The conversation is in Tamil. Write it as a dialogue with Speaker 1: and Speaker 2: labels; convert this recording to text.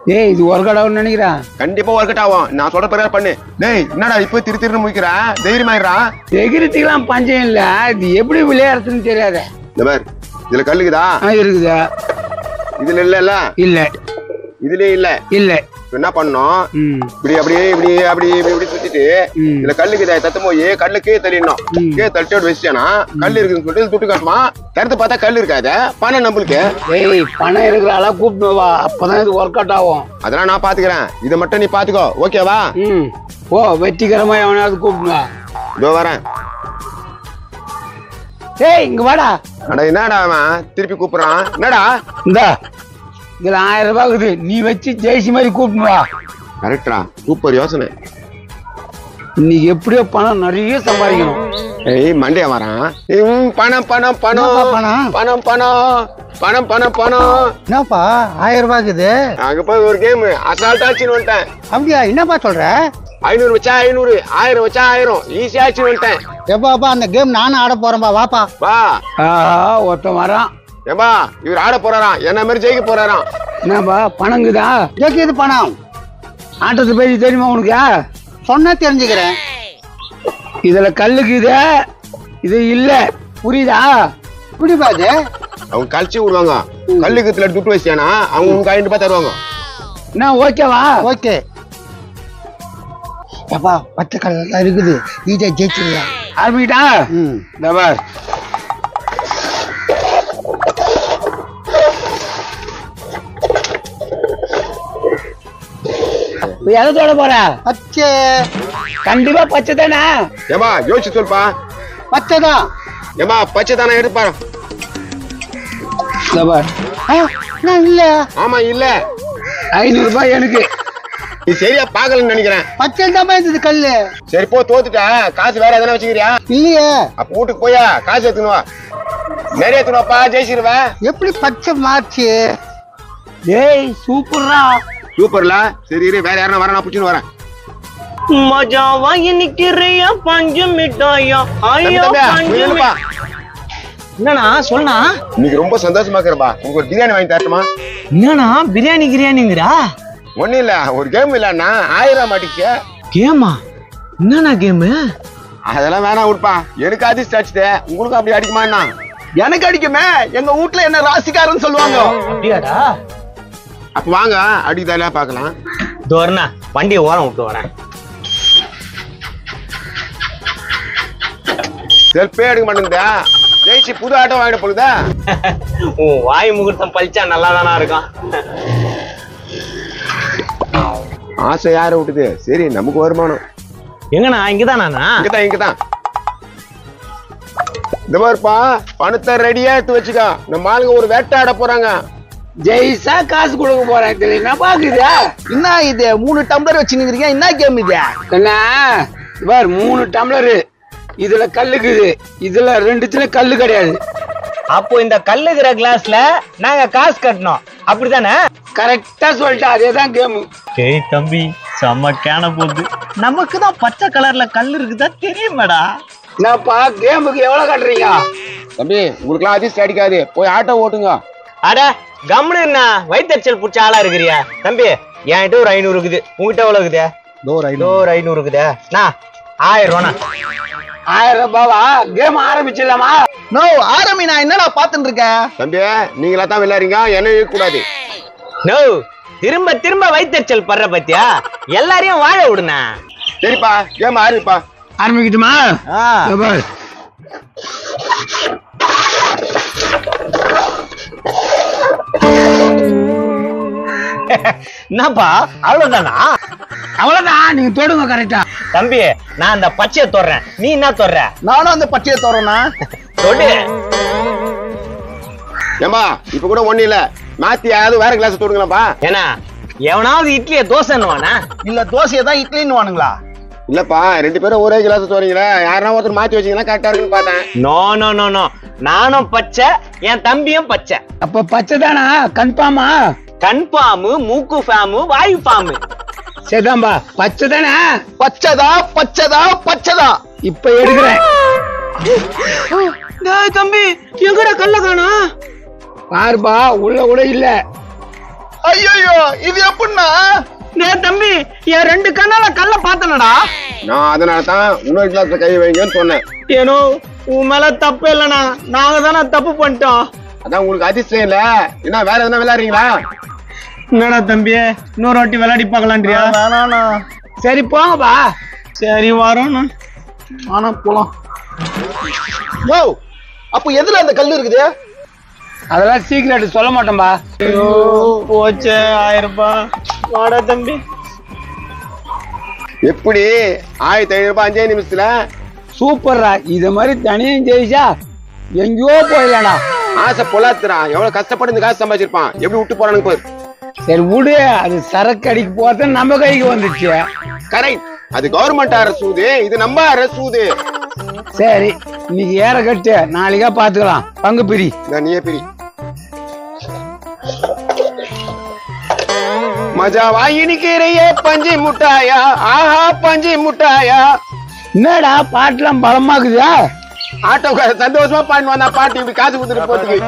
Speaker 1: டேய் இது ஒர்க் அவுட் ஆகும்னு நினைக்கிறேன்.
Speaker 2: கண்டிப்பா ஒர்க் அவுட் ஆகும். நான் சொல்ற பிரகாரம் பண்ணு. டேய் என்னடா இப்போ திருன்னு முடிக்கிறா? தைரியமாயிரா.
Speaker 1: செக்யூரிட்டிலாம் பஞ்சம் இல்ல. இது எப்படி விளையாடுறதுன்னு தெரியாத.
Speaker 2: இந்த பார் இதுல கல்லுக்குதா?
Speaker 1: இருக்குதா?
Speaker 2: இதுல இல்ல
Speaker 1: இல்ல
Speaker 2: இதுலயே இல்ல
Speaker 1: இல்ல.
Speaker 2: என்ன பண்ணோம்? இப்படி அப்படியே இப்படி அப்படி இப்படி சுத்திட்டு இதுல கல்லுக்கு தத்து போய் கல்லுக்கே தள்ளிடணும். கே தள்ளிட்டு வச்சுட்டேனா கல் இருக்குன்னு சொல்லிட்டு துட்டு காட்டுமா. திறந்து பார்த்தா கல் இருக்காது. பணம் நம்மளுக்கு.
Speaker 1: பணம் இருக்கிற ஆளா கூப்பிட்டு வா. அப்பதான் இது ஒர்க் அவுட் ஆகும்.
Speaker 2: அதெல்லாம் நான் பாத்துக்கிறேன். இதை மட்டும் நீ பாத்துக்கோ. ஓகேவா?
Speaker 1: ஓ வெற்றிகரமா எவனாவது கூப்பிட்டு வா.
Speaker 2: இதோ வரேன்.
Speaker 1: ஏய் இங்க வாடா.
Speaker 2: அட என்னடா அவன் திருப்பி கூப்பிடுறான்? என்னடா
Speaker 1: இந்த இதுல 1000 ரூபாய் இருக்குது. நீ வச்சு ஜெயிச்சு மாதிரி கூப்பிட்டு வா.
Speaker 2: கரெக்டா? சூப்பர் யோசனை.
Speaker 1: இன்னைக்கு எப்படியோ பணம் நிறைய சம்பாதிக்கணும்.
Speaker 2: ஏய் மண்டே வரான். பணம் பணம் பணம் பணம் பணம் பணம் பணம் பணம்.
Speaker 1: என்னப்பா 1000 ரூபாய் இருக்குது?
Speaker 2: அங்க போய் ஒரு கேம் அசால்ட்டாச்சுன்னு வந்துட்டேன்.
Speaker 1: அப்படியா? என்னப்பா சொல்ற?
Speaker 2: 500 வச்சா 500, 1000 வச்சா 1000 ஈஸியாச்சு வந்துட்டேன்.
Speaker 1: எப்பா அந்த கேம் நானும் ஆட போறேன்பா. வாப்பா
Speaker 2: வா.
Speaker 1: ஒருத்தன் வரான்.
Speaker 2: ஏப்பா இவர் ஆட போறாராம். என்ன மாதிரி ஜெயிக்க போறாராம்.
Speaker 1: என்னப்பா பணங்குதா? ஜெயிக்கிறது பணம். ஆட்டத்தை பேசி தெரியுமா உனக்கு? சொன்னா தெரிஞ்சுக்கிறேன். இதுல கல்லுக்குது, இது இல்ல. புரியுதா? புரியுதா? அது
Speaker 2: அவங்க கழிச்சு விடுவாங்க. கல்லுக்கு துட்டு வச்சியானா அவங்க உங்க 500 ரூபாய் தருவாங்க.
Speaker 1: என்ன ஓகேவா? ஓகே. ஏப்பா பச்சை கல்லாம் இருக்குது. ஈஸியா ஜெயிச்சிடலாம். ஆரம்பிக்கிட்டா? இந்த பார். எதை தொட போற? பச்சை. கண்டிப்பா பச்சை தானே?
Speaker 2: ஏமா யோசிச்சு சொல்பா.
Speaker 1: பச்சை தான்.
Speaker 2: ஏமா பச்சை தானே எடுப்பாரு.
Speaker 1: இல்ல.
Speaker 2: ஆமா இல்ல.
Speaker 1: 500 ரூபாய் எனக்கு.
Speaker 2: நீ சரியா பாக்கலன்னு நினைக்கிறேன்.
Speaker 1: பச்சை தான் இருந்தது கல்லு.
Speaker 2: சரி போ தோத்துட்டா. காசு வேற எதனா வச்சுக்கிறியா?
Speaker 1: இல்லையே.
Speaker 2: அப்ப வீட்டுக்கு போயா காசு எடுத்துனுவா. நிறைய எடுத்துனுவாப்பா. ஜெயிச்சிருவேன்.
Speaker 1: எப்படி பச்சை மார்ச்சு? ஏய் சூப்பர்ரா.
Speaker 2: சூப்பர்ல. சரி இரு வேற யாரா வர நான் புடிச்சுன்னு வரேன்.
Speaker 3: மஜாவா நிக்கிறியா பஞ்சு மிட்டாயா ஐயா பஞ்சு. என்னண்ணா சொல்லனா?
Speaker 2: இன்னைக்கு ரொம்ப சந்தோஷமா இருக்கிறப்பா. உங்களுக்கு ஒரு பிரியாணி வாங்கி தரட்டுமா?
Speaker 3: என்னண்ணா பிரியாணி கிரியாணிங்கிறா?
Speaker 2: ஒன்னும் இல்ல ஒரு கேம் இல்லன்னா 1000 மாட்டிக்க.
Speaker 3: கேமா? என்னண்ணா கேமு?
Speaker 2: அதெல்லாம் வேணாம் விடுப்பா. எனக்கு அதிர்ஷ்டம் அடிச்சுது. உங்களுக்கு அப்படி அடிக்குமா?
Speaker 1: எனக்கு அடிக்குமே. எங்க வீட்டுல என்ன ராசிக்காரன்னு சொல்லுவாங்க.
Speaker 3: அப்படியாடா?
Speaker 2: அப்ப வாங்க அடிதால பாக்கலாம்.
Speaker 3: தோரணா வண்டியை ஓரம் விட்டு வரேன்.
Speaker 2: செல்ஃபே எடுக்க மாட்டேங்குதா? ஜெயிச்சு புது ஆட்டோ வாங்கிட போகுதா?
Speaker 3: உன் வாய் முகூர்த்தம் பழிச்சா நல்லா தானா இருக்கும்.
Speaker 2: ஆசை யார விட்டுது? சரி நமக்கு வருமானம்.
Speaker 3: எங்கண்ணா? இங்கதானா?
Speaker 2: இங்கதான். இந்த மாதிரிப்பா பணத்தை ரெடியா எடுத்து வச்சுக்கோ. நம்ம ஆளுங்க ஒரு வேட்டாட போறாங்க.
Speaker 1: ஜெயிசா காசு கொடுக்க போறேன். என்ன பாக்குதா? என்ன இது 3 டம்ளர் வச்சுக்கிறீங்க? என்ன கேம் இது? என்ன பார் 3 டம்ளர். இதுல கல்லுக்குது. இதுல 2த்துல கல்லு கிடையாது.
Speaker 3: அப்போ இந்த கல்லுகிற கிளாஸ்ல நாங்க காசு கட்டணும். அப்படித்தானே?
Speaker 1: கரெக்டா சொல்லிட்டா. அதேதான் கேம்.
Speaker 3: சரி தம்பி செம்ம கேன போகுது. நமக்கு தான் பச்சை கலர்ல கல்லு இருக்குதா தெரியுமாடா?
Speaker 1: என்னப்பா கேமுக்கு எவ்வளவு கட்டுறீங்க?
Speaker 2: தம்பி உங்களுக்குலாம் அதிர்ஷ்டம் அடிக்காது. போய் ஆட்டோ ஓட்டுங்க.
Speaker 3: அட கம்முன்னு என்ன வயிற்றுச்சல் புடிச்ச ஆளா இருக்கிறியா? தம்பி என்கிட்ட ஒரு 500 இருக்குது. உங்ககிட்ட எவ்வளவு இருக்குது? ஒரு 500 இருக்குதா? நான் 1000 ரூபா.
Speaker 1: 1000 ரூபாவா? கேம் ஆரம்பிச்சிடலாமா? நோ ஆரம்பி. நான் என்னடா பாத்துட்டு இருக்கேன்.
Speaker 2: தம்பி நீங்களா தான் விளையாடுறீங்க. என்ன இருக்க கூடாது.
Speaker 3: நோ திரும்ப திரும்ப வயிற்றுச்சல் படுற பத்தியா? எல்லாரையும் வாழ விடுனா.
Speaker 2: சரிப்பா கேம் ஆரம்பிப்பா.
Speaker 1: ஆரம்பிக்கட்டுமா?
Speaker 3: என்னப்பா அவ்வளவுதானா?
Speaker 1: அவ்வளவுதான். நீங்க தொடுங்க கரெக்டா.
Speaker 3: தம்பி நான் அந்த பச்சையை தொடுறேன். நீ என்ன தொடுற?
Speaker 1: நானும் அந்த பச்சையை தொடுறேன்னா
Speaker 3: தொடு.
Speaker 2: ஏம்பா இப்ப கூட ஒண்ணு இல்ல. மாத்தியாவது வேற கிளாஸ் தொடுங்களாப்பா.
Speaker 3: ஏன்னா எவனாவது இட்லியை தோசைன்னுவானா?
Speaker 1: இல்ல தோசையை தான் இட்லின்னு வானுங்களா?
Speaker 2: இல்லப்பா 2 பேரும் ஒரே கிளாஸ் தோறீங்களா? யாரா ஒருத்தர் மாத்தி வச்சீங்கன்னா கரெக்டா இருக்குன்னு பார்த்தேன்.
Speaker 3: No no no no. நானும் பச்சை, என் தம்பியும் பச்சை.
Speaker 1: அப்ப பச்சை தானா? கன்ஃபார்மா?
Speaker 3: கன்ஃபார்மு, மூக்கு ஃபார்மு, வாயு ஃபார்மு.
Speaker 1: சரிதான்பா. பச்சை தானே? பச்சைதான். இப்ப எடுக்கிறேன்.
Speaker 3: தம்பி எங்கடா கல்ல காணோம்?
Speaker 1: பாருப்பா உள்ள கூட இல்ல.
Speaker 2: ஐயோ இது எப்படின்னா?
Speaker 1: டேய் தம்பி, என் 2 கண்ணால கல்ல பார்த்தனடா.
Speaker 2: நான் அதனால தான் இன்னொரு கிளாஸ்ல கை வைங்கன்னு சொன்னேன்.
Speaker 1: ஏனோ உன் மேல தப்பு இல்லண்ணா, நாங்க தானே தப்பு பண்ணிட்டோம்.
Speaker 2: அதான் உங்களுக்கு அதிர்ஷ்டம் இல்ல. என்ன வேற எதுனா விளையாடுறீங்களா?
Speaker 1: என்னடா தம்பி, இன்னொரு வாட்டி விளையாடி பார்க்கலான்றியா? வேணாண்ணா. சரி போங்கப்பா. சரி வரோண்ணா. ஆனா போலாம்.
Speaker 4: யோ, அப்ப எதுல அந்த கல் இருக்குது?
Speaker 1: அதெல்லாம் சீக்கிரம் சொல்ல மாட்டோம்பா. ஐயோ போச்சே 1000 ரூபாய். வாடா தம்பி.
Speaker 2: எப்படி 1500 ரூபாய் 5 நிமிஷத்துல?
Speaker 1: சூப்பர்ரா, இத மாதிரி தனியும் ஜெயிச்சா எங்கேயோ போயிடலாம்டா.
Speaker 2: ஆசை பொலாத்துறான். எவ்வளவு கஷ்டப்பட்டு இந்த காசு சம்பாதிச்சிருப்பான். எப்படி விட்டு போறானுங்க பாரு.
Speaker 1: சரி விடு, அது சரக்கு அடிக்க போறது நம்ம கைக்கு வந்துச்சு.
Speaker 2: கரெக்ட். அது கவர்மெண்ட் அரசூது, இது நம்ம அரசூது.
Speaker 1: சரி இன்னைக்கு ஏற கட்டு, நாளைக்கா பாத்துக்கலாம். பங்கு பிரி.
Speaker 2: நீயே பிரி. மஜா வாங்கி நிக்கிறையே பஞ்சு முட்டாயா, ஆஹா பஞ்சு முட்டாயா.
Speaker 1: என்னடா பாட்டுலாம் பலமாக்குதா?
Speaker 2: ஆட்டோக்கார சந்தோஷமா பாட்டு வந்தா பாட்டு இப்படி காசு கொடுத்துட்டு போறதுக்கு.